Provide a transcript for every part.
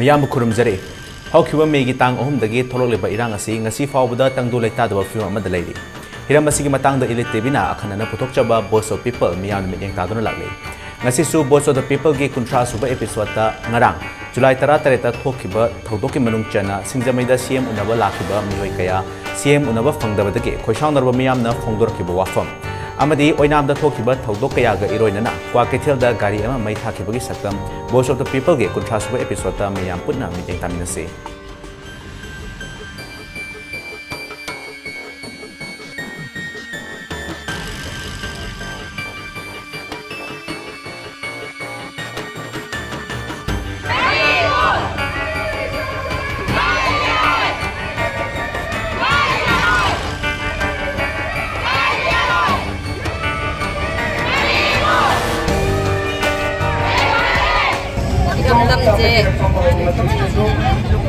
Miyam Kurumzari. How Cuba Megi Tang Home the Gate Tololiba Iranga sing a sea for the Tangu Leta of Film of the Lady. Hiramasi Matang the Elitibina, Akana Potokchaba, Boss of People, Miyam Meeting Tadon Lagli. Nasisu Boss of the People gave contrast over episode Narang. July Taratareta Tokiba, Todoki Manungchana, Sinzamida CM Unava Lakiba, Mioikaya, CM Unava Fangda the Gate, Koshan of Miamna Fongdorkiba Wafam. Amadi Oinam the Tokiba, Todokayaga Iroina, Quaketilda, Gariama, Maitaki Sakam, Boss of the People gave contrast over episode Miyam Putna meeting Taminasi.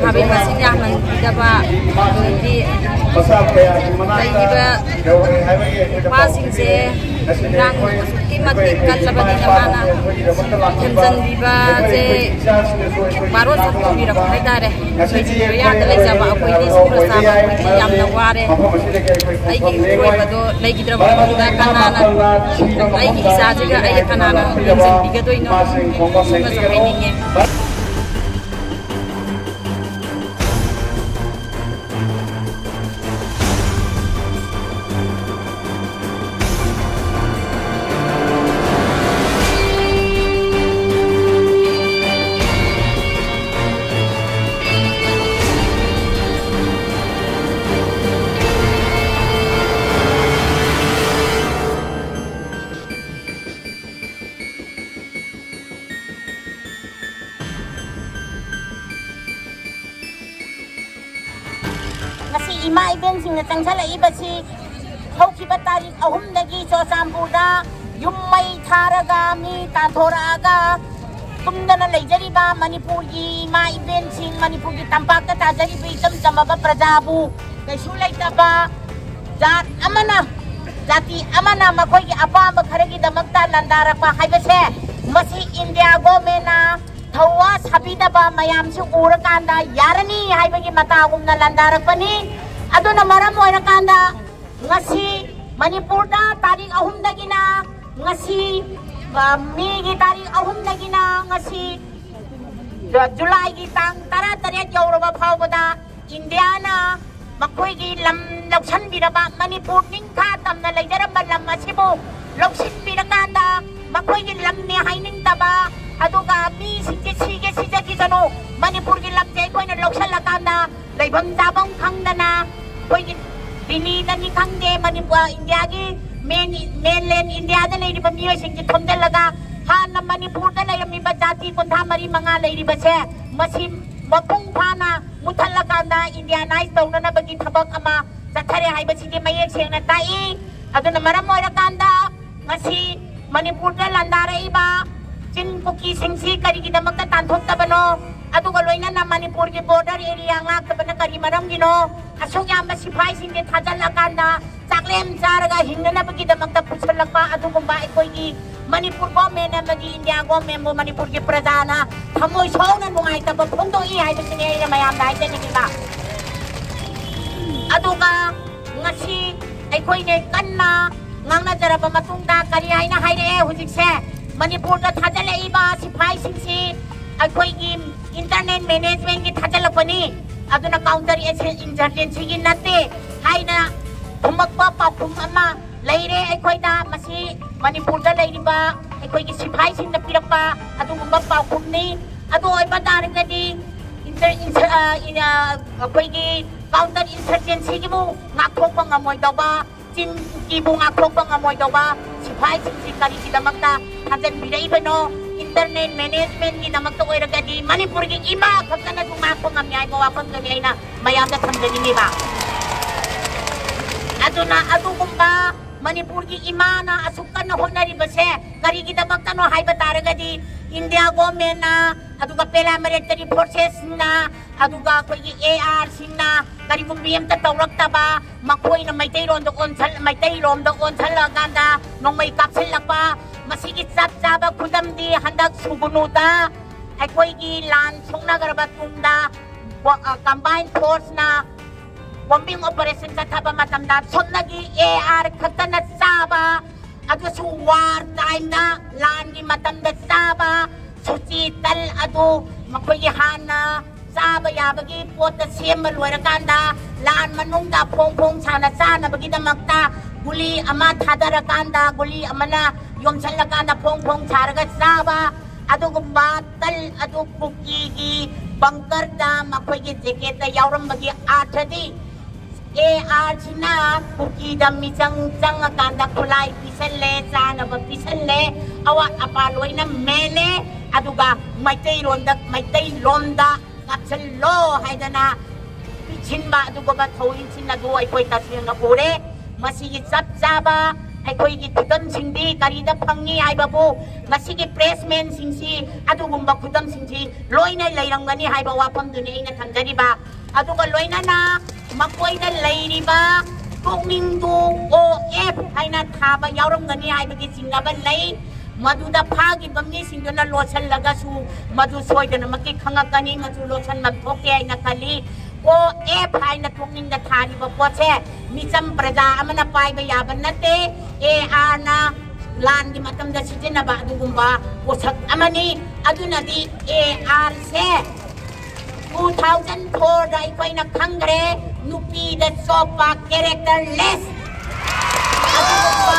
Kami masih nyaman dapat di masing se dan kimatik kan seperti mana kencan diba je baru satu bira kita deh ya dari sama aku ini sudah sama aku jam naware lagi kue batu lagi drama kita kanan lagi isa juga ayah kanan kencan tiga tu ini semua sampai ini Ima ibang sinatang sala iba si Hokiba tarik ahum nagi so sampuda yung may taraga mi tantoraga tumda na layjariba Manipur gi ima ibang sin Manipur gi tampak na tajariba itam samaba prajabu kay sulay taba jat amana jati amana makoy gi apa magharagi damagta landara pa kay base masi India go mena thawa sabida ba mayam si urakanda yarani haibagi matagum na landara pa ni Ado na maram mo nakanda ngasi Manipur da tarik ahum na gina ngasi Migi tarik ahum na gina ngasi July gitang tara tarik Yoruba pawda Indiana makoy gi lam loksan biraba Manipur ning katam na laydara malam masibo loksin birakanda makoy gi lam ni haining taba ado ka mi sige kisano Manipur gi lam jay koy na loksan lakanda laybam dabang kangda na Koy dinida ni kangde Manipur India gi mainland India da lady pamiyo sing thomdal laga ha na Manipur da lay mi bajati kun thamari mga lady ba se masim mapung phana muthalaga na India nice daw na bagi thabak ama sathare hai ba sige mayek seng na tai aduna maram mo rakanda ngasi Manipur da landara iba chin puki singsi kari gida magta tanthok ta bano adu galoina na Manipur gi border area nga kabana kari maram gino asok yang masih fai sing dia tajal akanda saklem saraga hingga na bagi damag tapos lakpa adu kumba ikoy gi Manipur go mena bagi India go membo Manipur gi pradana hamoy song na nungay taba pundo i hay bisini na mayam dahil din iba adu ka ngasi ikoy ne kanna ngang na jara ba matungda kari hay na hay re hujik se Manipur ga tajal iba si fai sing si ikoy gi internet management gi tajal pani Ado na counter insurgency gin nate hay na humagpa pa kumama layre ay koy na masi Manipur da layre ba ay koy gisipay sin na pirapa ado humagpa kumni ado ay badaring na di koy gi counter insurgency gi mo ngakok pa ngamoy daw ba sin gibo ngakok pa ngamoy daw ba sipay sin si kari kita magta hadan biday ba no internet management ni namak to ira gadi Manipur gi iba kapta na gumako ngam yai mo wapon kami na mayam na tangdani ni ba aduna adu kumba Manipur gi ima na asukan na honari base kari kita bakta no hay batara gadi India government na adu ka pela military forces na adu ka ko gi AR sinna kari kung BM ta tawrak ta ba makoy na may tayron doon sal ganda nong may kapsel pa masigit sab-saba kudam di handag subunuta ꯑꯩꯈꯣꯏꯒꯤ ꯂꯥꯟ ꯁꯣꯛꯅꯈ꯭ꯔꯕ ꯇꯨꯡꯗ combine ꯐꯣꯔꯁꯅ bombing operation ꯆꯠꯊꯕ ꯃꯇꯝꯗ ꯁꯣꯝꯅꯒꯤ AR ꯈꯛꯇꯅ ꯆꯥꯕ ꯑꯗꯨꯁꯨ war time-ꯗ ꯂꯥꯟꯒꯤ ꯃꯇꯝꯗ ꯆꯥꯕ ꯁꯨꯆꯤ ꯇꯜ ꯑꯗꯨ ꯃꯈꯣꯏꯒꯤ ꯍꯥꯟꯅ ꯆꯥꯕ ꯌꯥꯕꯒꯤ ꯄꯣꯠꯇ ꯁꯦꯝꯕ ꯂꯣꯏꯔꯀꯥꯟꯗ ꯂꯥꯟ ꯃꯅꯨꯡꯗ ꯐꯣꯡ ꯐꯣꯡ ꯁꯥꯅ ꯆꯥꯅꯕꯒꯤꯗꯃꯛꯇ ꯒꯨꯂꯤ ꯑꯃ ꯊꯥꯗꯔꯀꯥꯟꯗ ꯒꯨꯂꯤ ꯑꯃꯅ ꯌꯣꯝꯁꯜꯂꯀꯥꯟꯗ ꯐꯣꯡ ꯐꯣꯡ ꯁꯥꯔꯒ ꯆꯥꯕ ꯑꯗꯨꯒꯨꯝꯕ ꯇꯜ ꯑꯗꯨ ꯀꯨꯀꯤꯒꯤ ꯕꯪꯀꯔꯗ ꯃꯈꯣꯏꯒꯤ ꯖꯦꯀꯦꯠꯇ ꯌꯥꯎꯔꯝꯕꯒꯤ ꯑꯥꯔꯊꯗꯤ AR-ꯁꯤꯅ ꯀꯨꯀꯤꯗ ꯃꯤꯆꯪ ꯆꯪꯉꯀꯥꯟꯗ ꯈꯨꯠꯂꯥꯏ ꯄꯤꯁꯜꯂꯦ ꯆꯥꯅꯕ ꯄꯤꯁꯜꯂꯦ ꯑꯋꯥꯠ ꯑꯄꯥ ꯂꯣꯏꯅ ꯃꯦꯜꯂꯦ ꯑꯗꯨꯒ ꯃꯩꯇꯩꯂꯣꯟꯗ ꯀꯥꯞꯁꯜꯂꯣ ꯍꯥꯏꯗꯅ ꯄꯤꯁꯤꯟꯕ ꯑꯗꯨꯒꯨꯝꯕ ꯊꯧꯑꯣꯡꯁꯤꯡ ꯑꯗꯨ ꯑꯩꯈꯣꯏ ꯇꯁꯦꯡꯅ ꯎꯔꯦ ꯃꯁꯤꯒꯤ ꯆꯞ ꯆꯥꯕ ꯑꯩꯈꯣꯏꯒꯤ ꯈꯨꯗꯝꯁꯤꯡꯗꯤ ꯀꯔꯤꯗ ꯐꯪꯉꯤ ꯍꯥꯏꯕꯕꯨ ꯃꯁꯤꯒꯤ ꯄ꯭ꯔꯦꯁꯃꯦꯟꯁꯤꯡꯁꯤ ꯑꯗꯨꯒꯨꯝꯕ ꯈꯨꯗꯝꯁꯤꯡꯁꯤ ꯂꯣꯏꯅ ꯂꯩꯔꯝꯒꯅꯤ ꯍꯥꯏꯕ ꯋꯥꯐꯝꯗꯨꯅꯤ ꯑꯩꯅ ꯊꯝꯖꯔꯤꯕ ꯑꯗꯨꯒ ꯂꯣꯏꯅꯅ ꯃꯈꯣꯏꯗ ꯂꯩꯔꯤꯕ ꯄꯨꯛꯅꯤꯡꯗꯨ OF ꯍꯥꯏꯅ ꯊꯥꯕ ꯌꯥꯎꯔꯝꯒꯅꯤ ꯍꯥꯏꯕꯒꯤ ꯆꯤꯡꯅꯕ ꯂꯩ ꯃꯗꯨꯗ ꯐꯥꯈꯤꯕ ꯃꯤꯁꯤꯡꯗꯨꯅ ꯂꯣꯠꯁꯤꯜꯂꯒꯁꯨ ꯃꯗꯨ ꯁꯣꯏꯗꯅꯃꯛꯀꯤ ꯈꯪꯉꯛꯀꯅꯤ ꯃꯗꯨ ꯂꯣꯠꯁꯤꯟꯐꯝ ꯊꯣꯛꯇꯦ ꯍꯥꯏꯅ ꯈꯜꯂꯤ OF 하이나 통닝다 타리버 뽀체 미점 프라자 아마나 파이바 야반나테 AR나 란기 마tamda 시제나바 누군바 오삭 아마니 아두나디 AR세 2004다 이코이나 칸그레 누피다 소파 캐릭터레스 아두군바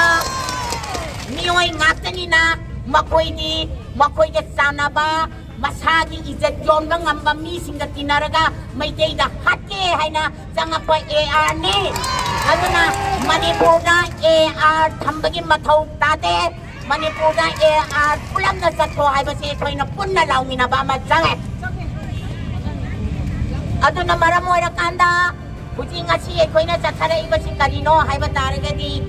미오이 낫다니나 마코이게 싸나바 masagi izat yon bang amba missing ka tinaraga may data hake hay na sanga pa AR ni ano na Manipur na AR thambagi mathaw tate Manipur na AR pulam na sa to hay ba si ito'y na pun na law minabama dyan ano na maramoy na kanda buti nga si ito'y na sa tara iba si Karino hay ba taraga di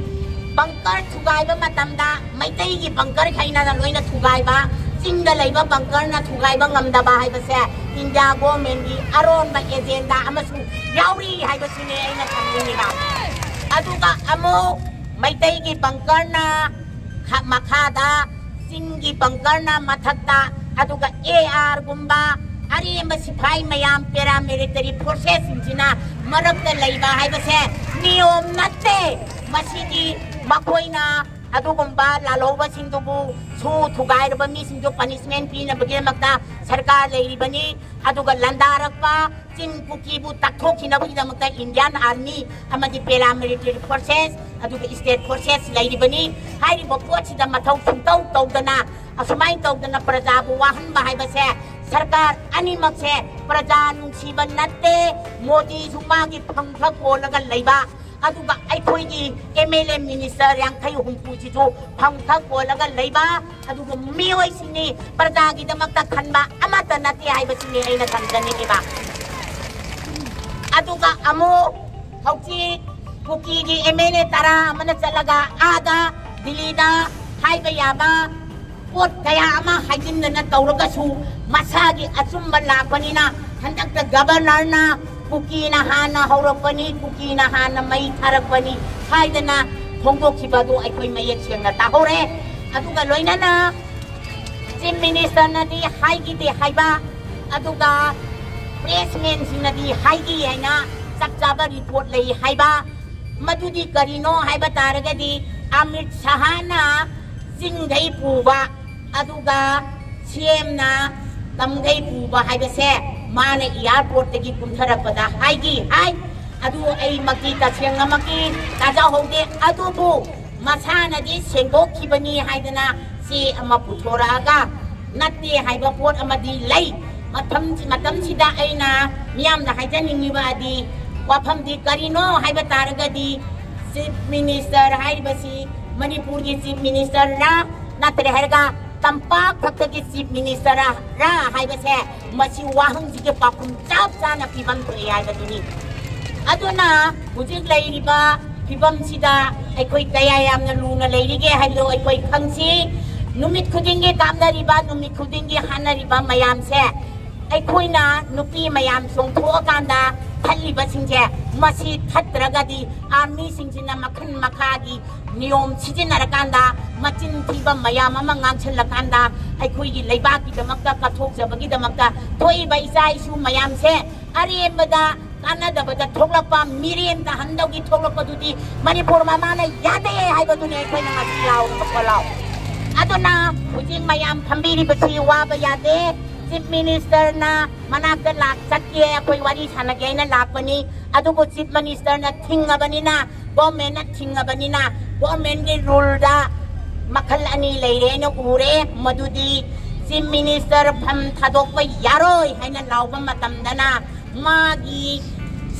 bangkar tugay ba matamda may tayo bangkar hay na naloy na tugay ba Singa laiba bangkar na thugay bang ngamda bahay ba sa India government di aron ba agenda amasu yauri hay ba sini ay nakamini ba aduga amo may taygi bangkar na makada singi bangkar na matata aduga AR gumba ari masipay mayam paramilitary forces sina marag na laiba hay ba sa niyom nate masidi makoy na अदुगुम्बा लालोबा सिंदुबु सु थुगाइरबा मी सिंदु punishment पीना बगे मक्ता सरकार लेरिबनी अदुगा लंदारकपा चिन कुकीबु तक्थोखिनबगी दमक्ता इंडियन आर्मी अमदि पैरामिलिटरी फोर्सेस अदुगा स्टेट फोर्सेस लेरिबनी हाइरिबो पोचिदा मथौ सुंतौ तौदना असुमाइन तौदना प्रजाबु वाहनबा हाइबसे सरकार अनिमकसे प्रजा नुंसीबा नत्ते Modi सुमागी फंगफा कोलगा लैबा aduga ay koigi MLM minister yang kayo humpu situ pangtag walaga layba aduga miyoy sini pardagi da magtakhan ba amata nati ay ba sini ay natandani iba aduga amo hauki kukigi MLA tara manasalaga ada dilida hay ba yaba pot kaya ama haydin na natawraga su masagi asumba lapanina handak na governor na Kukina hana horapani, kukina hana may harapani, hayda na honggo kibado ay ko'y mayat siyang natahore. Aduga loy na Chief Minister na di haygi di hayba, aduga Pressman sing na di haygi ay na sakjaba report lay hayba, madudi Karino hayba taraga di Amit Shahana singay puba, aduga CM na tamgay puba hayba se. Mana airport tagi kumthara pada haigi hai adu ai makita siang namaki kaja hode adu bu masana di sengok kibani haidana si ama puthora aga natti haiba pot amadi lai matam sida aina miyam na haijani niwa di wafam di Karino haiba taraga di chief minister haiba si Manipur ki chief minister na natre herga tampak kakagi chief minister ra hay ba se masi wahang sige pakum chap sana pibam tuyay ba duni aduna bujig lairi ba pibam sida ay koy kaya yam na luna lairi ge hay lo ay koy khangsi numit khudinge kamna riba numit khudinge hana riba mayam se ꯑꯩꯈꯣꯏꯅ ꯅꯨꯄꯤ ꯃꯌꯥꯝ ꯆꯣꯡꯊꯣꯛꯑꯀꯥꯟꯗ ꯊꯠꯂꯤꯕꯁꯤꯡꯁꯦ ꯃꯁꯤ ꯊꯠꯇ꯭ꯔꯒꯗꯤ ꯑꯥꯔꯃꯤꯁꯤꯡꯁꯤꯅ ꯃꯈꯜ ꯃꯈꯥꯒꯤ ꯅꯤꯌꯣꯝ ꯁꯤꯖꯤꯟꯅꯔꯀꯥꯟꯗ ꯃꯆꯤꯟ ꯊꯤꯕ ꯃꯌꯥꯝ ꯑꯃ ꯉꯥꯡꯁꯤꯜꯂꯀꯥꯟꯗ ꯑꯩꯈꯣꯏꯒꯤ ꯂꯩꯕꯥꯛꯀꯤꯗꯃꯛꯇ ꯀꯠꯊꯣꯛꯆꯕꯒꯤꯗꯃꯛꯇ ꯊꯣꯛꯏꯕ ꯏꯆꯥ ꯏꯁꯨ ꯃꯌꯥꯝꯁꯦ ꯑꯔꯦꯝꯕꯗ ꯀꯥꯟꯅꯗꯕꯗ ꯊꯣꯛꯂꯛꯄ ꯃꯤꯔꯦꯝ ꯇꯥꯍꯟꯗꯧꯒꯤ ꯊꯣꯛꯂꯛꯄꯗꯨꯗꯤ ꯃꯅꯤꯄꯨꯔ ꯃꯃꯥꯅ ꯌꯥꯗꯦ ꯍꯥꯏꯕꯗꯨꯅꯤ ꯑꯩꯈꯣꯏꯅ ꯉꯁꯤ ꯂꯥꯎꯔꯤꯕ ꯈꯣꯜꯂꯥꯎ aduna hujing mayam phambiri basi waba yade chief minister na manakta lak chakye akoi wari sanage na lakpani adugo chief minister na thingabani na government na thingabani na government ge rule da makhal ani leire na ure madudi chief minister pham thadokpa yaroi haina lawba matam dana magi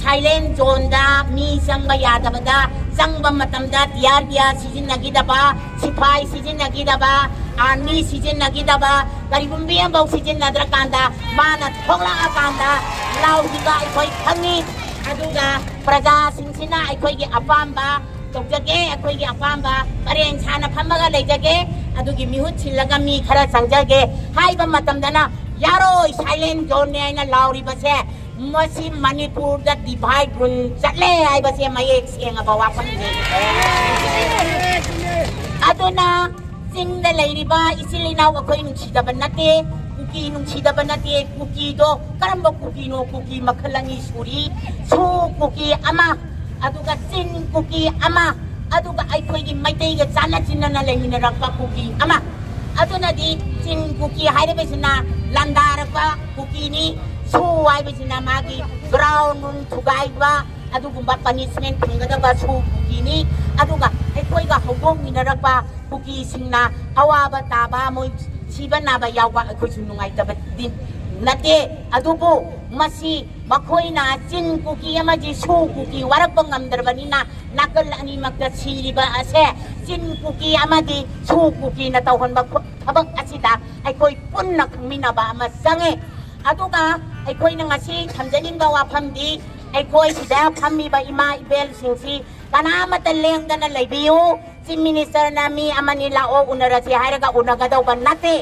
silent zone da mi sangba yadabada sangba matamda tiar dia season nagidaba sipai season nagidaba army season nagidaba karibumbi ambau season nadrakanda mana thokla akanda laudiga aikoi khangi aduga praja singsina aikoi gi apamba tokjage aikoi gi apamba pareng sana phamaga leijage adugi mihut chillaga mi khara sangjage haiba matamdana yaroi silent zone ne aina lauri base masi Manipur da divide run chatle ai ba se mai ek senga ba wa phani aduna sing da leiri ba isilina wa koi nung chida banate kuki nung chida banate kuki do karamba kuki no kuki makhalangi suri su kuki ama aduga sin kuki ama aduga ai koi gi mai dei ga chana chinna na lehina rakpa kuki ama aduna di sin kuki haire besina landara pa kuki ni su ai besina magi ground nun thugai ba adugumba punishment thingada ba su kuki ni aduga ekoi ga hogong minarakpa kuki singna awaba taba moi siba na ba yawa ekoi su nungai ta din nate adubu masi makoina chin kuki amaji su kuki warak bangam darbani na nakal ani makta siriba ase chin kuki amadi su kuki na tawhon ba thabak asida ekoi punna khmina ba ama sange aduga aikoi na ngasi thamjanin ba wafamdi aikoi sida phammi ba ima ibel singsi kana mata lengda na leibiu chief minister na mi amani la o unarasi hairaga unaga daw banate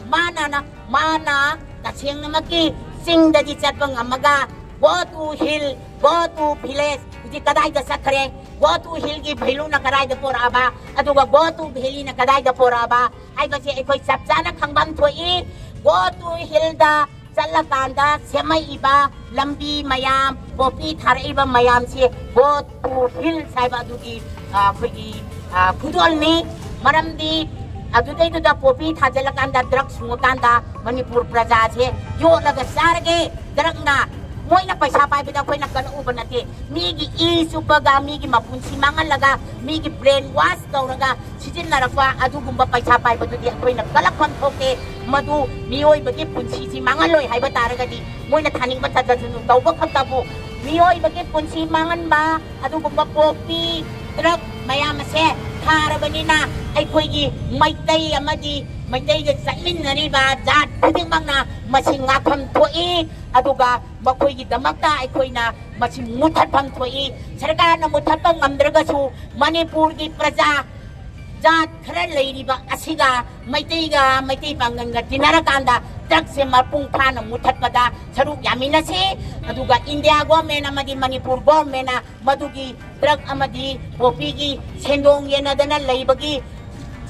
mana tacheng namaki singda di chatpang amaga go to hill go to village ji kadai da sakhre go to hill gi bhailu na karai da poraba aduga go to bheli na kadai da poraba ai ba se aikoi sapchana khangbam thoi go to hill da Salakanda semai iba lambi mayam popi thar iba mayam se go to hill saiba dugi khoi pudol ni maramdi adudai da popi thajalakanda drug sungakanda Manipur praja se yo laga sarge drug na moina paisa pai bida koi na kana ubanate migi isu baga migi mapunsi mangalaga migi brain wash tauraga sijin narakwa adugumba paisa pai badudi koi na kalakon thoke madu mioi bagi punsi si mangaloi haiba taragadi moina thaning ba tadajunu tawba khatabu mioi bagi punsi mangan ba adugumba popi drug mayam se tharabanina ai koi gi maitai amadi maitai ga salinari ba jat khuding bangna masing ngapham thoi aduga makhoi gi damakta ai koi na masing muthat pham thoi sarkar na muthat pang ngamdraga su Manipur gi praja jat khara leiriba asiga maitai pangan ga dinarakanda drug se mapung phana muthat pada saruk yamina se aduga India government amadi Manipur government na madugi drug amadi popi gi sendong yena dana leibagi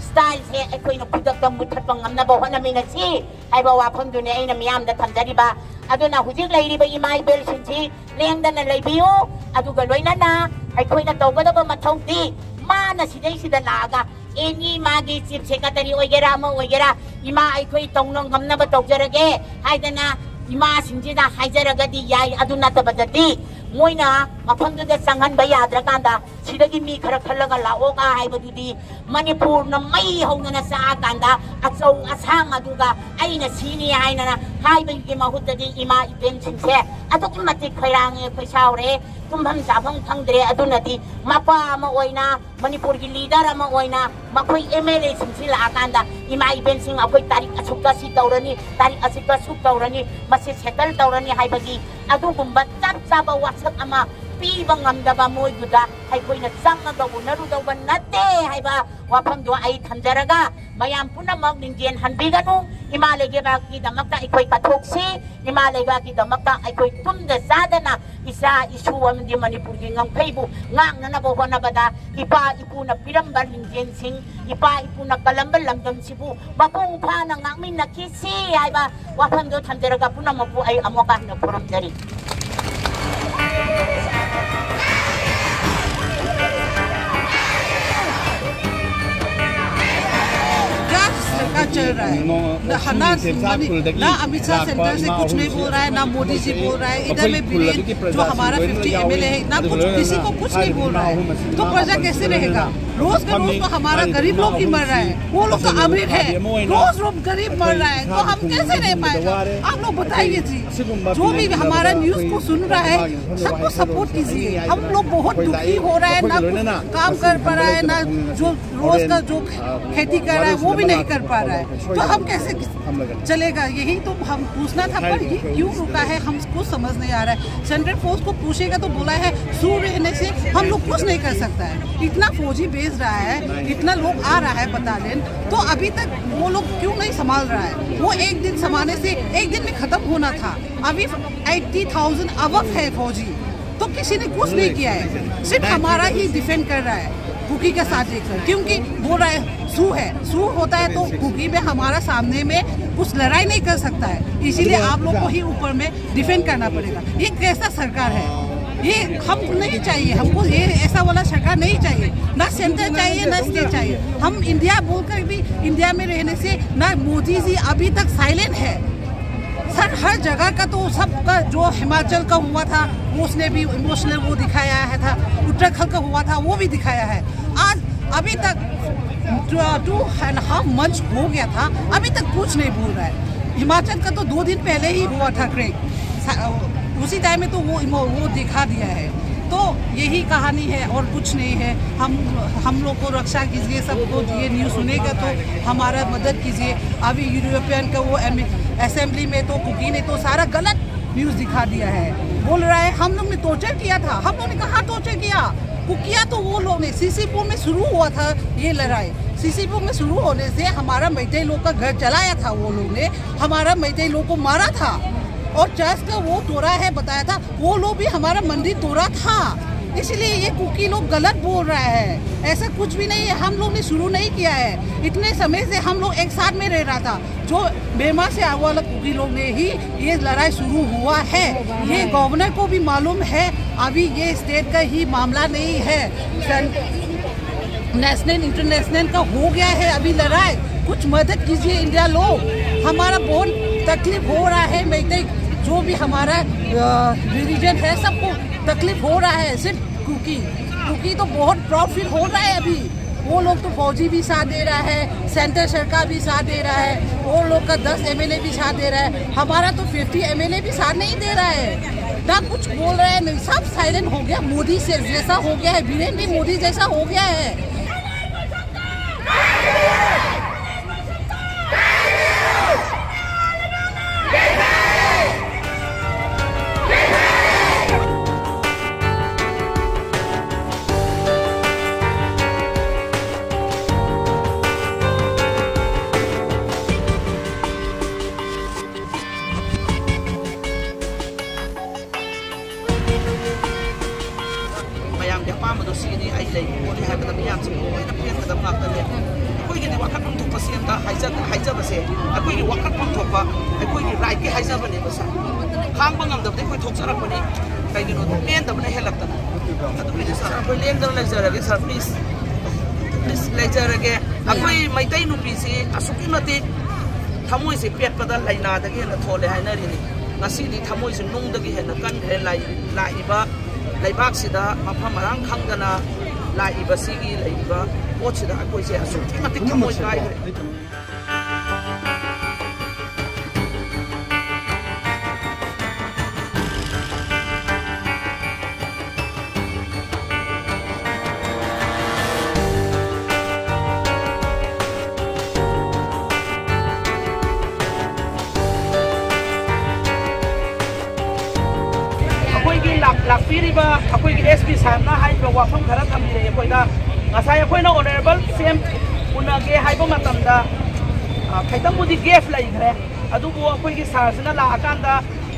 style se ekoi no kudak da muthat pang amna ba hona mina si ai ba wa pham du ne ai na miyam da thamjari ba aduna hujik leiriba imai bel sinchi lengda na leibiu aduga loina na ekoi na tawga da mathau di mana sidai sida laga eni magi chief secretary oigera ma oigera ima aikoi tongnong gamna ba tawjarage haidana ima singjida haijaraga di yai aduna tabadati moina mafamdu da sanghan ba yadra kanda sidagi mi khara khalaga lao ka haibadudi Manipur na mai hongna na sa kanda aksau asang aduga aina sini aina na haiba gi mahutadi ima ibensin se aduki mati khairang e khoisaure tumham sabang phangdre aduna di mapa ma oina Manipur gi leader ma oina makhoi MLA singsil akanda ima ibensin akoi tarik asukta si taurani tarik asukta suk taurani masi settle taurani haibagi adugumba chap chaba wasak ama पीबा ngam मोइदुदा अखोइना चंगगा उनरुदौबा नते हाइबा वाफमदो आई थमजरगा मयाम पुनमक निंजेन हनबिगनु इमा लेगेबाकी दमकता अखोइ कथोक्सी इमा लेबाकी दमकता अखोइ तुमदा सादना इसा इशु अमदि मणिपुरगी ngमखैबु ngangnanaba honabada ipa ipuna piramba निंजेन सिंह इपा इपुना कलंबा लंगमसिबु मपुंग फाना ngangminaki si हाइबा वाफमदो थमजरगा पुनमकु आई अमोका न पुरमजरी चल रहा है ना अमित शाह सेंटर से कुछ नहीं बोल रहा है ना मोदी जी बोल रहा है इधर में बीरेन जो हमारा 50 MLA है ना कुछ किसी को कुछ नहीं बोल रहा है तो प्रजा कैसे रहेगा रोज का रोज तो हमारा गरीब लोग ही मर रहा है वो लोग तो अमीर है रोज रोज गरीब मर रहा है तो हम कैसे रह पाएगा आप लोग बताइए जी जो भी हमारा न्यूज को सुन रहा है सबको सपोर्ट कीजिए हम लोग बहुत दुखी हो रहा है ना काम कर पा रहा है ना जो रोज का जो खेती कर रहा है वो भी नहीं कर पा रहा है तो हम कैसे चलेगा यही तो हम पूछना था पर ये क्यों रुका है हमको समझ नहीं आ रहा है सेंट्रल फोर्स को पूछेगा तो बोला है सू रहने से हम लोग कुछ नहीं कर सकता है इतना फौजी भेज रहा है इतना लोग आ रहा है बटालियन तो अभी तक वो लोग क्यों नहीं संभाल रहा है वो एक दिन संभालने से एक दिन में खत्म होना था अभी 80,000 अबव है फौजी तो किसी ने कुछ नहीं किया है सिर्फ हमारा ही डिफेंड कर रहा है कुकी का साथ देखकर क्योंकि बोल रहा है सू होता है तो कुकी में हमारा सामने में कुछ लड़ाई नहीं कर सकता है इसीलिए आप लोग को ही ऊपर में डिफेंड करना पड़ेगा ये कैसा सरकार है ये हम नहीं चाहिए हमको ये ऐसा वाला सरकार नहीं चाहिए ना सेंटर चाहिए ना स्टेट चाहिए हम इंडिया बोलकर भी इंडिया में रहने से ना मोदी जी अभी तक साइलेंट है सर हर जगह का तो सबका जो हिमाचल का हुआ था उसने भी इमोशनल वो दिखाया है था उत्तराखंड का हुआ था वो भी दिखाया है आज अभी तक 2.5 मंथ हो गया था अभी तक कुछ नहीं बोल रहा है हिमाचल का तो 2 दिन पहले ही हुआ था क्रेक उसी टाइम में तो वो दिखा दिया है तो यही कहानी है और कुछ नहीं है हम लोग को रक्षा कीजिए सबको ये न्यूज़ सुनेगा तो हमारा मदद कीजिए अभी यूरोपियन का वो असेंबली में तो कुकी ने तो सारा गलत न्यूज़ दिखा दिया है बोल रहा है हम लोग ने टॉर्चर किया था हम लोग ने कहा टॉर्चर किया तो वो लोग ने सीसीपुर में शुरू हुआ था ये लड़ाई सीसीपुर में शुरू होने से हमारा मैतेई लोग का घर जलाया था वो लोग ने हमारा मैतेई लोग को मारा था और चर्च का वो तोड़ा है बताया था वो लोग भी हमारा मंदिर तोड़ा था इसलिए ये कुकी लोग गलत बोल रहा है ऐसा कुछ भी नहीं है हम लोग ने शुरू नहीं किया है इतने समय से हम लोग एक साथ में रह रहा था जो बेमा से आने वाला कुकी लोग ने ही ये लड़ाई शुरू हुआ है ये गवर्नर को भी मालूम है अभी ये स्टेट का ही मामला नहीं है नेशनल इंटरनेशनल का हो गया है अभी लड़ाई कुछ मदद कीजिए इंडिया लोग हमारा बहुत तकलीफ हो रहा है मैतेई जो भी हमारा रिलीजन है सबको तकलीफ हो रहा है सिर्फ कुकी तो बहुत प्राउड फील हो रहा है अभी वो लोग तो फौजी भी साथ दे रहा है सेंटर सरकार भी साथ दे रहा है वो लोग का 10 MLA भी साथ दे रहा है हमारा तो 50 MLA भी साथ नहीं दे रहा है ना कुछ बोल रहा है नहीं सब साइलेंट हो गया मोदी से जैसा हो गया है बीरेन भी मोदी जैसा हो गया है मैतेई नुपीसी असुकी मतिक थमोइसे पेटपदा लाइनादगी हेन थोले हाइनरिनी ngasi थमोइसे नुंगदगी हेन कनखरे लाइबा लैबाकसिदा मफम मरांग खंगदना लाइबा सिगी लाइबा पोछिदा अकोइसे असुकी मतिक थमोइ काइरे lakpiriba ꯑꯩꯈꯣꯏꯒꯤ SP ꯁꯥꯍꯦꯕꯅ ꯍꯥꯏꯔꯤꯕ ꯋꯥꯐꯝ ꯈꯔ ꯊꯝꯕꯤꯔꯛꯑꯦ ꯑꯩꯈꯣꯏꯗ ꯉꯁꯥꯏ ꯑꯩꯈꯣꯏꯅ ꯑꯣꯅꯔꯦꯕꯜ CM ꯎꯅꯒꯦ ꯍꯥꯏꯕ ꯃꯇꯝꯗ ꯈꯤꯇꯪꯕꯨꯗꯤ ꯒꯦꯞ ꯂꯩꯈ꯭ꯔꯦ ꯑꯗꯨꯕꯨ ꯑꯩꯈꯣꯏꯒꯤ ꯁꯥꯔꯁꯤꯅ ꯂꯥꯛꯑꯀꯥꯟꯗ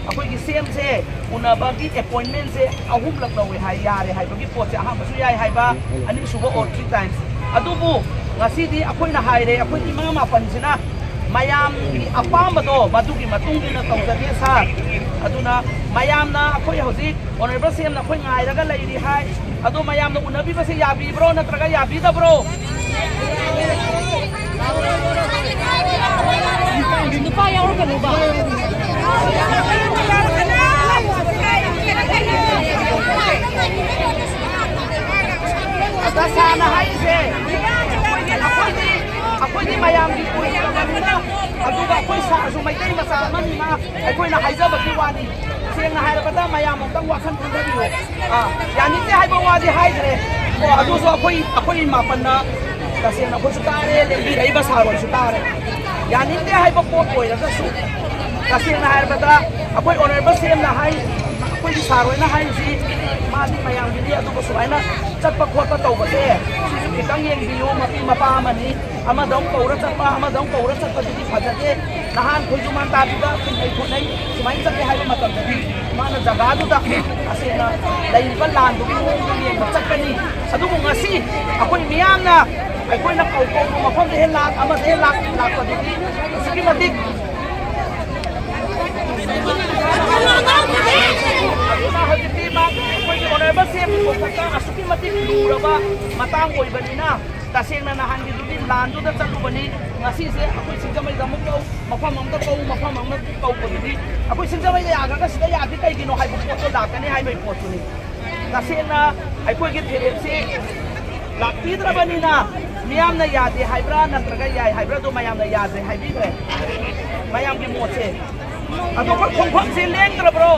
ꯑꯩꯈꯣꯏꯒꯤ CMꯁꯦ ꯎꯅꯕꯒꯤ ꯑꯦꯄꯣꯏꯟꯃꯦꯟꯁꯦ 3ꯂꯛ ꯂꯧꯋꯦ ꯍꯥꯏ ꯌꯥꯔꯦ ꯍꯥꯏꯕꯒꯤ ꯄꯣꯠꯁꯦ ꯑꯍꯥꯟꯕꯁꯨ ꯌꯥꯏ ꯍꯥꯏꯕ ꯑꯅꯤꯁꯨꯕ ꯑꯣꯔ 3 times ꯑꯗꯨꯕꯨ ꯉꯁꯤꯗꯤ ꯑꯩꯈꯣꯏꯅ ꯍꯥꯏꯔꯦ ꯑꯩꯈꯣꯏ ꯏꯃꯥ ꯃꯥꯄꯟꯁꯤꯅ ꯃꯌꯥꯝꯒꯤ ꯑꯄꯥꯝꯕꯗꯣ ꯃꯗꯨꯒꯤ ꯃꯇꯨꯡ ꯏꯟꯅ ꯇꯧꯖꯒꯦ ꯁꯥꯔ ꯑꯗꯨꯅ ꯃꯌꯥꯝꯅ ꯑꯩꯈꯣꯏ ꯍꯧꯖꯤꯛ ꯑꯣꯅꯔꯦꯕꯜ CMꯅ ꯑꯩꯈꯣꯏ ꯉꯥꯏꯔꯒ ꯂꯩꯔꯤ ꯍꯥꯏ ꯑꯗꯣ ꯃꯌꯥꯝꯅ ꯎꯅꯕꯤꯕꯁꯦ ꯌꯥꯕꯤꯕ꯭ꯔꯣ ꯅꯠꯇ꯭ꯔꯒ ꯌꯥꯕꯤꯗꯕ꯭ꯔꯣ 누가 야오르가 누가 Dasana haise akwai mayamgi aduga akwai sa su mai dai masa manina akwai na haizaba ki wani seng na haira bada mayam tang wakan thundari yani te haiba wadi haidre ko adu so akwai mapan na dasena ko su tare lembi rai ba sarwa su tare yani te haiba ko koira da su dasena haira bada akwai honorable CM na hai akwai sarwa na hai si madi mayam gi adu ko su aina chatpa khotpa tawbase kitang yeng biyo mapi mapa mani amadong kaura chatpa amadong kaura chatpa di phajate nahan khojuman ta duda kinai khonai sumai chate haiba matam da mana jaga du da asena laiba lan du mo yeng chakani adu ko ngasi akoi miyam na akoi na kau ko mafam de lak ama de lak pa di siki matik honorable CM ko kata asuki matik luraba matang oibanina tasengna nahan gi dudin landu da chalubani ngasi se akoi singjamai da mukau mafam amda kau mafam amda kau ko di akoi singjamai da aga ka sida ya di kai gi no hai bu ko da kani hai bai ko tuni tasengna akoi gi therep se lakti drabanina miyam na yade haibra natraga yai haibra do mayam na yade haibi kre mayam gi mo se ado ko khongpham se leng tra bro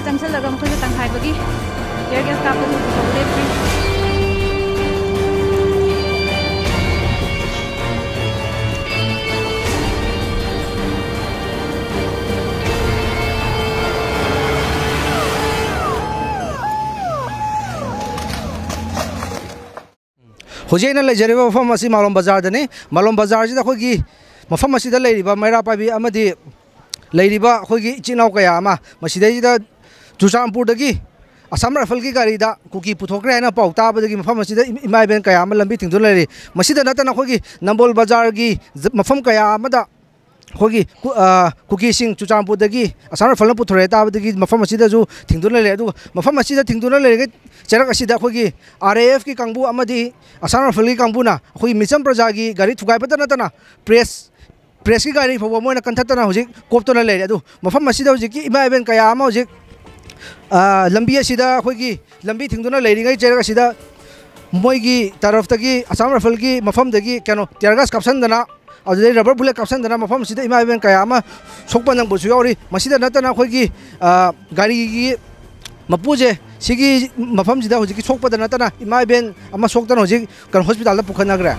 चंगसलगा मखोय तंखाइबगी tear gas कापदु लेप्री Hojena lejariba mafam asi Malom Bazar dane Malom Bazar sida khogi mafam asida leiriba maira pabi amadi leiriba khogi chinau kaya ama masida sida Chuchampur dagi Assam Rifle ki gari da kuki puthokre na pau ta badagi mafam asida imai ben kaya ama lambi thingdu leiri masida natana khogi Nambol Bazar gi mafam kaya amada khogi kuki sing Chuchampur dagi Assam Rifle puthore ta badagi mafam asida ju thingdu leiri adu mafam asida thingdu leiri Jarak asida khogi RAF ki kangbu amadi Assam Rifle ki kangbu na khoi Misam Praja gi gari thukai patana tana press ki gari phawa moina kanthatana hojik koptona leire adu mafam asida hojik ki ima event kaya ama hojik lambi asida khoi gi lambi thingduna leiri ngai jarak asida moi gi taraf tagi Assam Rifle ki mafam dagi kano tiargas kapsan dana adu rubber bullet kapsan dana mafam asida ima event kaya ama sokpanang busu yauri masida natana khoi gi gari gi mapuje sigi mafam jida hojiki sokpa dana tana imai ben ama soktan hojik kan hospital da pukhana gra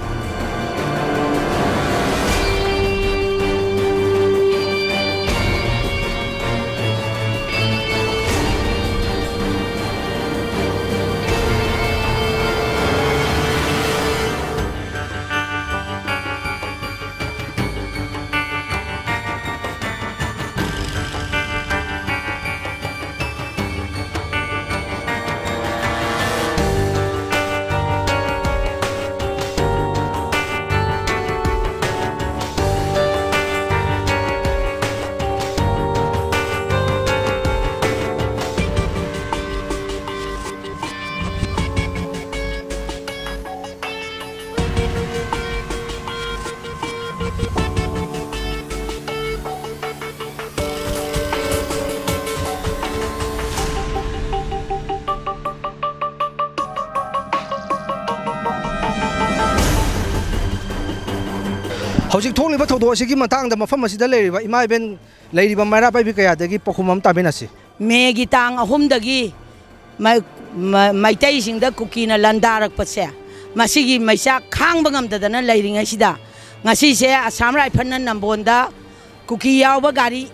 Hojik tholi ba thodo sigi matang da mafam asida leiriba imai ben leiriba maira pai bi kaya dagi pokhumam tabinasi me gi tang ahum dagi mai tai sing da kuki na landarak patse masigi maisa khang bangam dadana leiring asida ngasi se Assam Rifle na Nambonda kuki yaw ba gari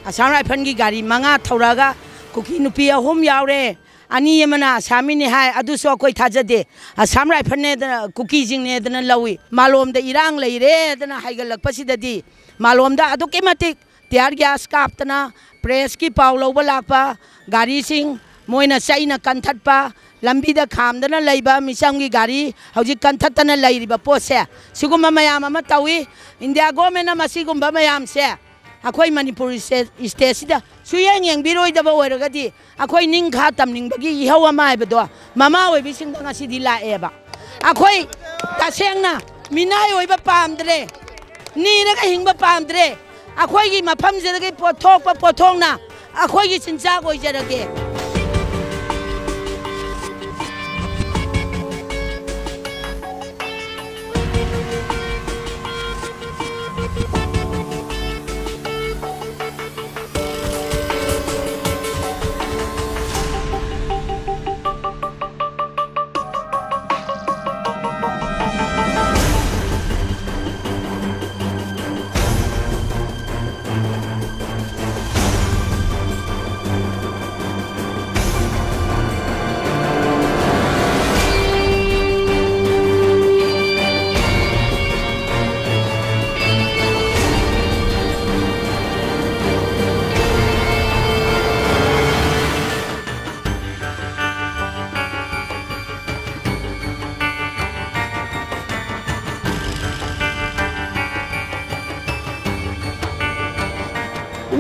Assam Rifle gi gari manga thoraga kuki nupi ahum yawre ani yamana Assami ni hai adu so koi thajade Assam Rifle ne da kuki jing ne da lawi malom da irang leire da haigalak pasidadi malom da adu kematik tiar gas kaptana press ki paulo balakpa gari sing moina saina kanthatpa lambi da khamdana leiba misam gi gari hauji kanthatana leiriba pose siguma mayam ama tawi India government na masigumba mayam se akhoi Manipur state sida suyeng yang biroi da ba oiragadi akhoi ning kha tam ning bagi ihawa mai bedo mama oi bising da ngasi di la eba akhoi tasengna minai oi ba pamdre ni ra ka hingba pamdre akhoi gi mafam je da pothok na akhoi gi chincha goi jarage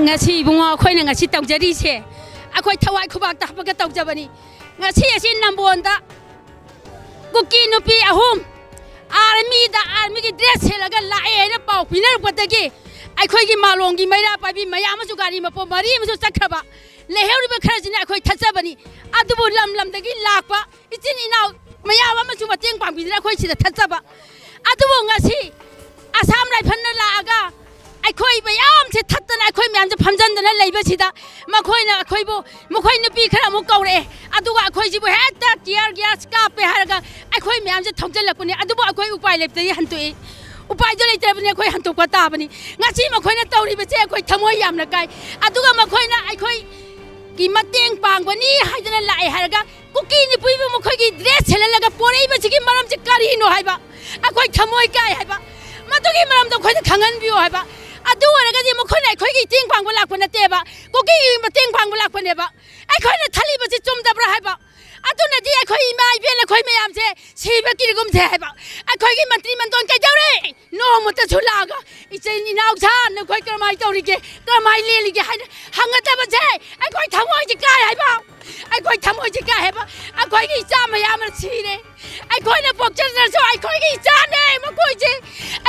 ngasi bungo khoi na ngasi tawjari se akhoi thawai khubak ta hapaga tawjabani ngasi asi Nambonda kuki nupi ahum army gi dress helaga lae na pau pinar patagi akhoi gi malong gi maira pabi mayam su gari mapo mari mu sakhaba leheu ba kharajina akhoi thajabani adubu lam dagi lakpa itin inaw mayam ma su mateng pang bidra akhoi sida thajaba adubu ngasi Assam Rifle na laaga अखोई मयाम से थत्तना अखोई मयाम से फमजंदना लेबसिदा मखोइना अखोइबो मखोइ नुपी खरा मु कौरे अदुगा अखोइ जिबो हेता tier gas कापे हारगा अखोइ मयाम से थौजलपने अदुबो अखोइ उपाय लेबतै हंतोए उपाय जो लेतबने अखोइ हंतोका ताबनी ngasi मखोइना तौरिबसे अखोइ थमोइ यामना काई अदुगा मखोइना अखोइ की मतेंग पांगबनी हाइदना लाइ हारगा कुकी नि पुइबो मखोइ ड्रेस छेललगा पोरेइबसिगी मरम से करिनो हाइबा अखोइ थमोइ काई हाइबा मदुगी मरम तो खोइ खंगन बियो हाइबा अदु ओरगदि मखोइना अखोइगी तिंग पांगबो लाखो नतेबा कुकी मतेंग पांगबो लाखोनेबा अखोइना थलिबसि चुमदब्रा हाइबा अदुनदि अखोइ इमा इबेल अखोइ मयाम से सिबा किरगुम से हाइबा अखोइगी मंत्री मंतोन कैदौरे नोमत छुलागा इचैन इनाउसा नखोइ करमाइ तौरिगे करमाइ लेलिगे हाइ हंगतबसे अखोइ थमोइ जि काय हाइबा अखोइ थमोइ जि काय हाइबा अखोइगी इचा मयाम सिरे अखोइना पोक्चरसो अखोइगी इचा ने मखोइ जे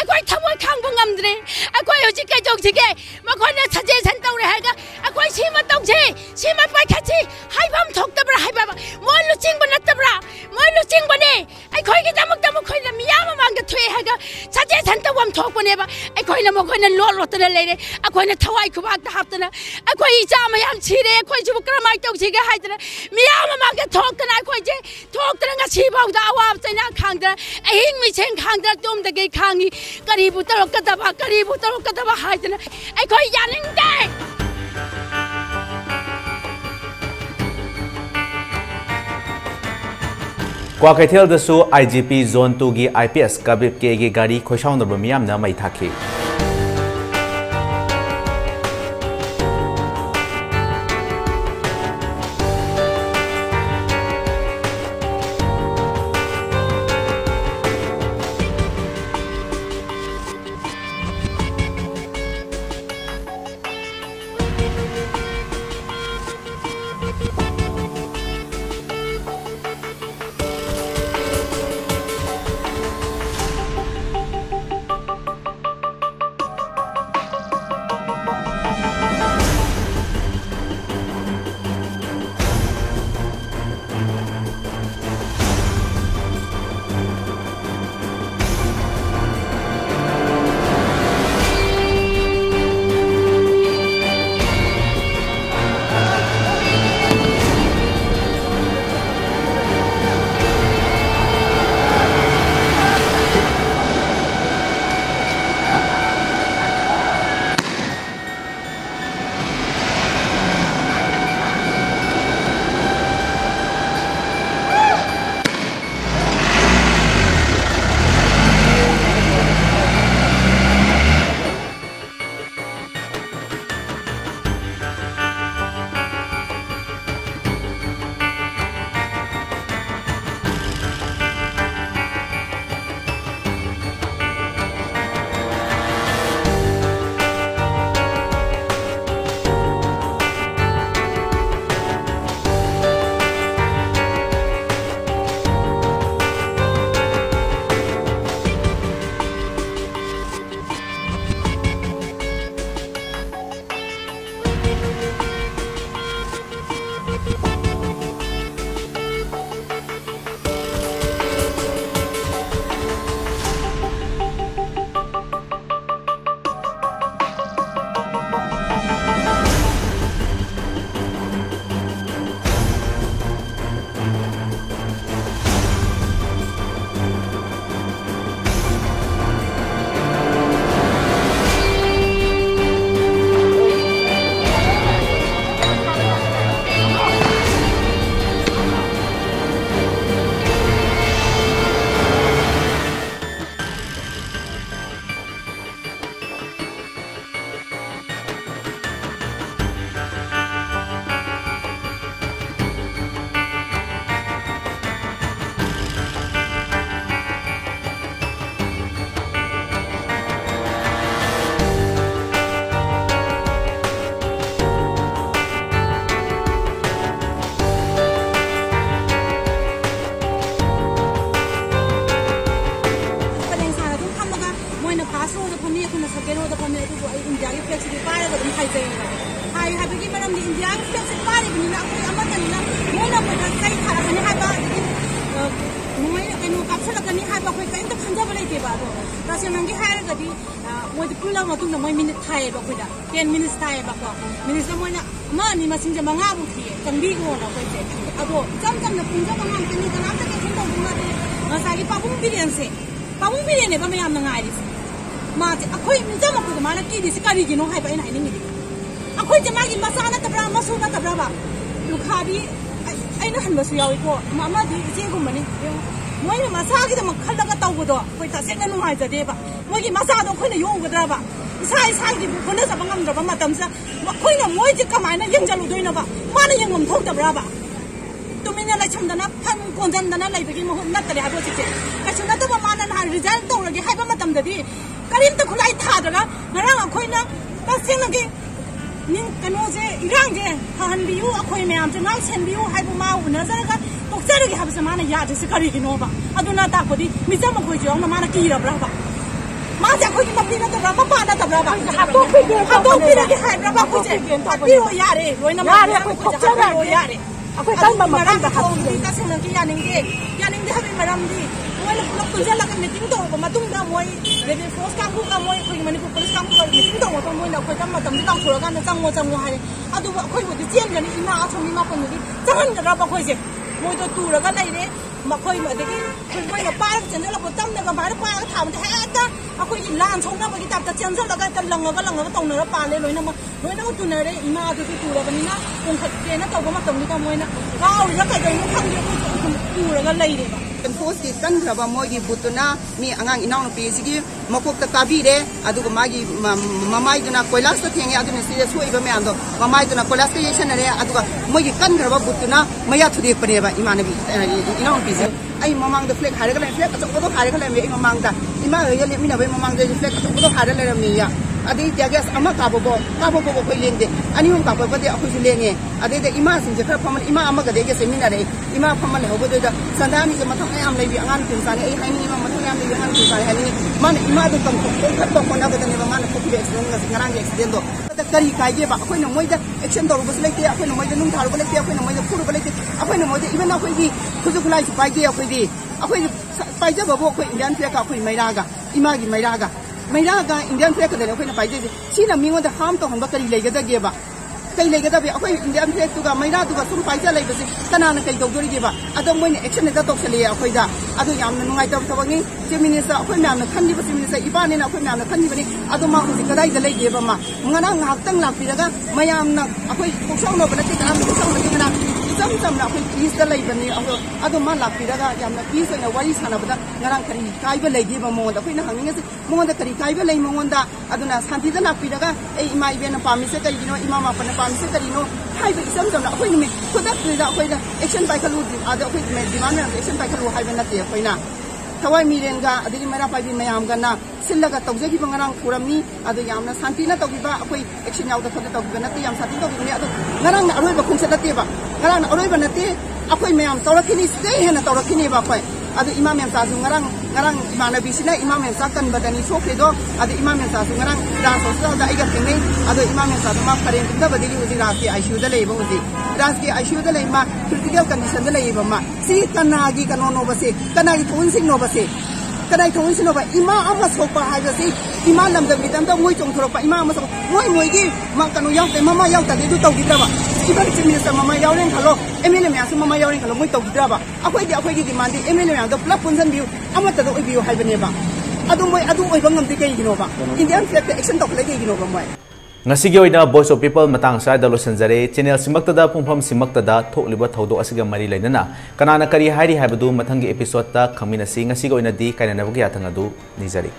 अखोइ थमोइ खांगबो ngamdre अखोइ होजि कैजौसिगे मखोइना सजेशन तौरे हाइगा अखोइ सिमा तौसे सिमा पाइखाछि हाइबम थोक्तब्रा हाइबा मोइ लुचिंग बनतब्रा मोइ लुचिंग बने अखोइगी दमक मखोइना मियाम मांग थ्वे हाइगा सजेशन तवम थोकबनेबा अखोइना मखोइना लोतना लेरे अखोइना थवाइ खुबाक हापतना अखोइ इचा मयाम सिरे अखोइ जुब करमाइ तौसिगे हाइदना मियाम मांग थोकतना अखोइ जे थोकतना ngasi बाउदा अवाब चैना खांगदा अहिंग मिसेंग खांगदा तुमदगे खांगी करीबु तरोकदबा हाइदना अखोइ यानिंगदे क्वाकैथेलदसु IGP Zone 2 की IPS Kabib के गी गाड़ी खोशाउनब मियामना मई थाखी मोई पुला मतुंग मोई मिनिट थाए बा कोइदा 10 मिनिट्स थाए बा को मिनिट्स मोइना मा नि मसिंग जे मंगा बु थिए कंबी को ना कोइ जे अबो जम जम न पुंजा मंगा तनी तना तक के तो बुना दे मसागी पाबुंग बिरियन से पाबुंग बिरियन ने बा मयाम न ngairi मा जे अखोइ मिजा मको माना की दिस करी गिनो हाइ बा इन हाइ नि अखोइ जे मागी मसा ना तबरा मसु ना तबरा बा लुखाबी अइना हनबसु याwi को मामा दी जे गुमनी मोई मसागी दम खलगा तौबदो कोइ तसेना नुहाइ जदे बा मोगी मसादो खोइना योगद्रा बा इसाई सागी खोना सब ngam दबा मतमसा खोइना मोइ जे कमाइना यंगजलु दोइना बा माना यंगम थोक्तब्रा बा तुमिना लछमदना फन कोंजनदना लैबगी मोह नतले हाबो सिके कछुना तबा माना ना रिजल्ट तौरगे हाइबा मतमददी करिम त खुलाई थादरा नरंग खोइना तसेनगे निं कनोजे इरांगे हहनबियु अखोइ मयाम जे नाउ सेनबियु हाइबु मा उनजरगा तोक्चरगे हाबसे माना यादसे करिगिनो बा अदुना ताकोदी मिजम खोइ जे औना माना किरब्रा बा मा जा खोइ मपि न तब्रा मपा न तब्रा बा हातो पिरगे हाइब्रा बा खोजे अतिरो यारे रोइना मा खोइ खोचरा यारे अखोइ कल मा मरम बा हातो तसेनगे यानिंगे हाबे मरमदी मोइ लोक तुजलगा मीटिंग तो मतुंग दा मोइ रेबे फोर्स कांगु का मोइ खोइ मणिपुर पुलिस कांगु का मीटिंग तो तो मोइ न खोइ तम मतम ता थोरगा न चंगो हारे अदु खोइ बुदि चेनगनि इमा अथोमि मा कोनदि चहनगरा बा खोइ जे मोइ तो तुरगा लैरे मखोइ मदगी खोइ न पार चनला को तम नगा बार पार थाम हेता अखोइ लान सोना बगी ताप त चनजलगा त लंगगा तौनरा पाले लोइना तुनरे इमा अदु तुरबनिना कोंखतेना तौबा मतमनि का मोइना गाउ र कदैनो खंगे तुरगा लैरे बा फोर्स की कंग्रबा मोगी बुतुना मी अंगांग इनाउन पीसीगी मकोक त काबीरे अदुग मागी ममाई दुना कोइलास त थेंगे अदुने सीरियस होइबा मे आंदो ममाई दुना कोइलास त येशनरे अदुग मोगी कंग्रबा बुतुना मया थुदे पनेबा इमानबी इनाउन पीसी आई ममांग द फ्लैग हारेगला फ्लैग अचोबो हारेगला मे ममांग दा इमा यले मिना बे ममांग द फ्लैग अचोबो हारेगला मे या अदे त्यागस अमा काबो कोइ लेंदे अनिहुम काबो बदे अखुजु लेंगे अदे द इमा सिंजे खर फमल इमा अमा गदे के सेमिनार रे इमा फमल होबो द संदामी के मथम याम लेबी अंगान किनसाने ए हाइनी इमा मथम याम लेबी अंगान किनसाने हाइनी मान इमा द कम खत कोना गदने मान कोपि एक्सीडेंट ग ngरang एक्सीडेंट दो त करी काइगे बा अखोइ न मोइ द एक्शन दो बस लेते अखोइ न मोइ द नुम थार को लेते अखोइ न मोइ द फुर को लेते अखोइ न मोइ द इवन अखोइ दी खुजु खुलाई पाइगे अखोइ पाइजे बबो अखोइ इंडियन फ्लैग का अखोइ मैरागा इमा गी मैरागा इंडियन फ्लैग का अखोइ न पाइजे सिना मिंगो द हाम तो हमबा करी लेगदगे बा कई लेगदबे अखोइ इंडियन फ्लैग तुगा मैरा तुगा सुम पाइजा लेबसे कनाना कई दौदोरिगे बा अदो मोइने एक्शन दा तोक्सले अखोइदा अदो यामना नुंगाइतब तबनी चीफ मिनिस्टर अखोइ म्यामना खन्दिबा चीफ मिनिस्टर इबानेना अखोइ म्यामना खन्दिबनी अदो मा हुजि कदाइदा लेगेबा मा ngana ngahakhtang lakpiraga mayamna अखोइ पोक्साउनो बनते काम पोक्साउनो दिना इजम जमना अखोइ पीस दा लेबनी अदो मा lakpiraga यामना पीस ओइना वारी सानाबदा ngarang kari kaiba लेगेबा मोंदा अखोइना हंगिंगसे मोंदा करी kaiba लेइ मोंदा अदुना शान्तिदा lakpiraga ए इमा इबेना पामिसे करिनो इमा मापन पामिसे करिनो हाइबा इजम जमना अखोइ निमि खुदा खुदा अखोइना एक्शन पाइखलु आदो अखोइ डिमान्ड एक्शन पाइखलु हाइबा नते अखोइना थवाई मिरेंगा अदगी मरा पाइबी मयाम गना सिल्लगा तौजगी बंगरांग पुरमनी अदो यामना शांतिना तौगिबा अखोइ एक्शन यावदा खदा तौगिबा नते याम शांति तौगिबनी अदो ngaraang na अरोइबा खुंसे नतेबा ngaraang na अरोइबा नते अखोइ मयाम तौरखिनी से हेना तौरखिनी बा अखोइ अदो इमाम याम साजु ngaraang इमानबीसिना इमाम याम साकन बदनी सोखेदो अदो इमाम याम साजु ngaraang राज होस्पिटल दा आइगा थेंगे अदो इमाम याम साजु मा फरेन तुदा बदली उजी राज के आईसीयू दा लेबो उजी राज के आईसीयू दा लेमा क्रिटिकल कंडीशन दा लेबा मा सी कनागी कनो बसे कनागी थोनसिंग नो बसे कदाई थोंसिनो बा इमा अमा सोपा हाइबसे इमा लमदम बिदम दा मोइ चोंथोरपा इमा अमा सो मोइगी मा कनो यावते ममा यावता दे दु तौगिद्राबा इबन चीफ मिनिस्टर ममा यावरेन खलो एमएलए म्यासु ममा यावरेन खलो मोइ तौगिद्राबा अखोइगी डिमांड एमएलए म्याम दा पुला पुनजन बिउ अमा तदो ओइबिउ हाइबनेबा अदु मोइ अदु ओइबा ngमति कइगिनोबा इंडियन फ्लैग एक्शन तौखले कइगिनोबा मोइ ngasi gi oina voice of people matang sai da losenjare channel simakta pumpham simakta da thokliba thodo asiga mari lainana kanana kari hairi habadu mathangi episode ta khamina si ngasi gi oina di kaina nabu gi athanga du nijari